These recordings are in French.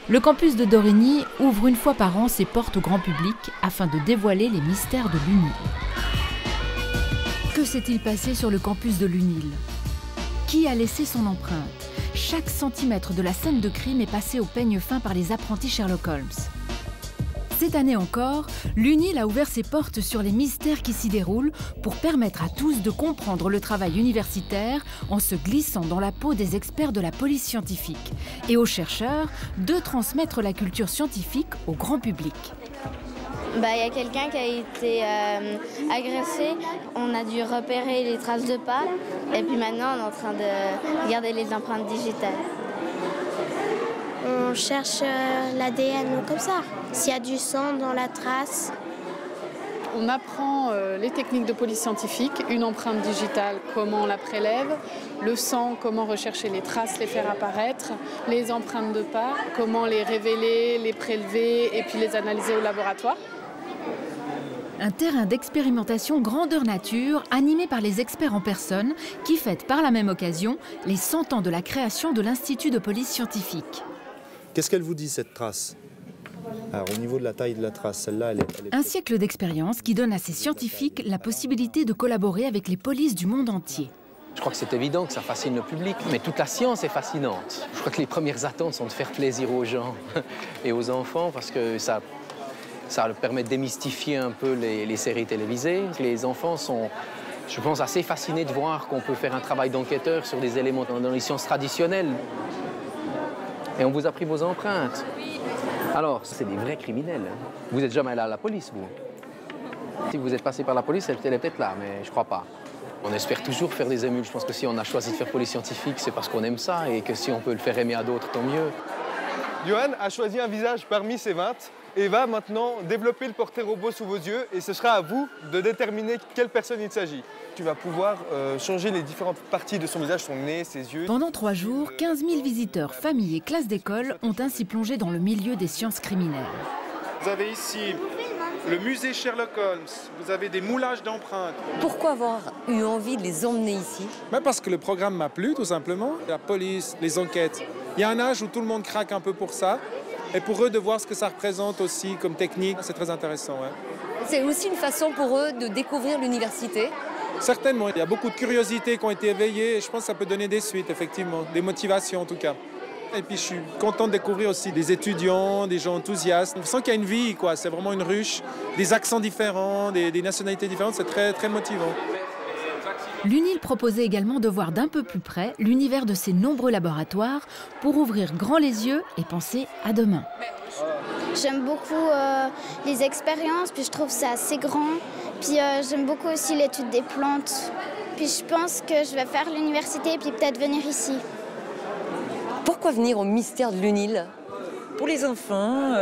Le campus de Dorigny ouvre une fois par an ses portes au grand public afin de dévoiler les mystères de l'UNIL. Que s'est-il passé sur le campus de l'UNIL? Qui a laissé son empreinte? Chaque centimètre de la scène de crime est passé au peigne fin par les apprentis Sherlock Holmes. Cette année encore, l'UNIL a ouvert ses portes sur les mystères qui s'y déroulent pour permettre à tous de comprendre le travail universitaire en se glissant dans la peau des experts de la police scientifique et aux chercheurs de transmettre la culture scientifique au grand public. Il y a quelqu'un qui a été agressé, on a dû repérer les traces de pas et puis maintenant on est en train de regarder les empreintes digitales. On cherche l'ADN comme ça, s'il y a du sang dans la trace. On apprend les techniques de police scientifique, une empreinte digitale, comment on la prélève, le sang, comment rechercher les traces, les faire apparaître, les empreintes de pas, comment les révéler, les prélever et puis les analyser au laboratoire. Un terrain d'expérimentation grandeur nature animé par les experts en personne qui fêtent par la même occasion les 100 ans de la création de l'Institut de police scientifique. Qu'est-ce qu'elle vous dit, cette trace? Alors, au niveau de la taille de la trace, celle-là, elle est... Un siècle d'expérience qui donne à ces scientifiques la possibilité de collaborer avec les polices du monde entier. Je crois que c'est évident que ça fascine le public, mais toute la science est fascinante. Je crois que les premières attentes sont de faire plaisir aux gens et aux enfants parce que ça leur permet de démystifier un peu les séries télévisées. Les enfants sont, je pense, assez fascinés de voir qu'on peut faire un travail d'enquêteur sur des éléments dans les sciences traditionnelles. Et on vous a pris vos empreintes. Alors, c'est des vrais criminels. Vous n'êtes jamais allé à la police, vous? Si vous êtes passé par la police, elle est peut-être là, mais je crois pas. On espère toujours faire des émules. Je pense que si on a choisi de faire police scientifique, c'est parce qu'on aime ça et que si on peut le faire aimer à d'autres, tant mieux. Johan a choisi un visage parmi ses 20 et va maintenant développer le portrait robot sous vos yeux et ce sera à vous de déterminer quelle personne il s'agit. Tu vas pouvoir changer les différentes parties de son visage, son nez, ses yeux. Pendant 3 jours, 15 000 visiteurs, familles et classes d'école ont ainsi plongé dans le milieu des sciences criminelles. Vous avez ici le musée Sherlock Holmes, vous avez des moulages d'empreintes. Pourquoi avoir eu envie de les emmener ici? Parce que le programme m'a plu, tout simplement. La police, les enquêtes. Il y a un âge où tout le monde craque un peu pour ça. Et pour eux, de voir ce que ça représente aussi comme technique, c'est très intéressant. Ouais. C'est aussi une façon pour eux de découvrir l'université. Certainement, il y a beaucoup de curiosités qui ont été éveillées et je pense que ça peut donner des suites, effectivement, des motivations en tout cas. Et puis je suis content de découvrir aussi des étudiants, des gens enthousiastes. On sent qu'il y a une vie, quoi. C'est vraiment une ruche, des accents différents, des nationalités différentes, c'est très, très motivant. L'UNIL proposait également de voir d'un peu plus près l'univers de ses nombreux laboratoires pour ouvrir grand les yeux et penser à demain. J'aime beaucoup les expériences, puis je trouve ça assez grand. Puis j'aime beaucoup aussi l'étude des plantes. Puis je pense que je vais faire l'université et puis peut-être venir ici. Pourquoi venir au mystère de l'UNIL? Pour les enfants,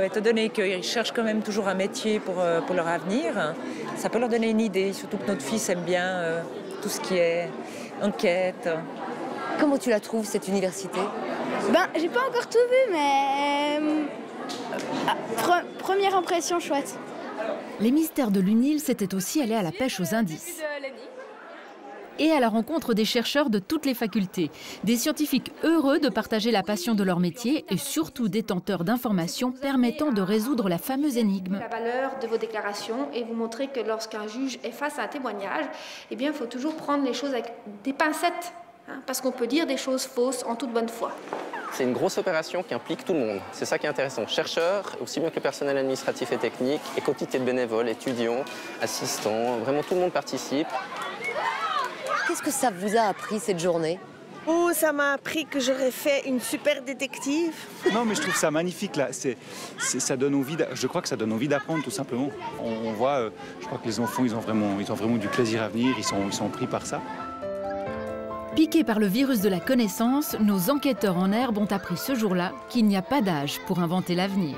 étant donné qu'ils cherchent quand même toujours un métier pour leur avenir, ça peut leur donner une idée, surtout que notre fils aime bien tout ce qui est enquête. Comment tu la trouves, cette université? J'ai pas encore tout vu, mais première impression chouette. Les mystères de l'UNIL, c'était aussi aller à la pêche aux indices. Et à la rencontre des chercheurs de toutes les facultés, des scientifiques heureux de partager la passion de leur métier et surtout détenteurs d'informations permettant de résoudre la fameuse énigme. La valeur de vos déclarations et vous montrer que lorsqu'un juge est face à un témoignage, il faut toujours prendre les choses avec des pincettes, parce qu'on peut dire des choses fausses en toute bonne foi. C'est une grosse opération qui implique tout le monde. C'est ça qui est intéressant. Chercheurs, aussi bien que le personnel administratif et technique, et quotité de bénévoles, étudiants, assistants, vraiment tout le monde participe. Qu'est-ce que ça vous a appris cette journée? Oh, ça m'a appris que j'aurais fait une super détective. Non, mais je trouve ça magnifique là. Ça donne envie. Je crois que ça donne envie d'apprendre tout simplement. On voit, je crois que les enfants, ils ont vraiment du plaisir à venir. Ils sont pris par ça. Piqués par le virus de la connaissance, nos enquêteurs en herbe ont appris ce jour-là qu'il n'y a pas d'âge pour inventer l'avenir.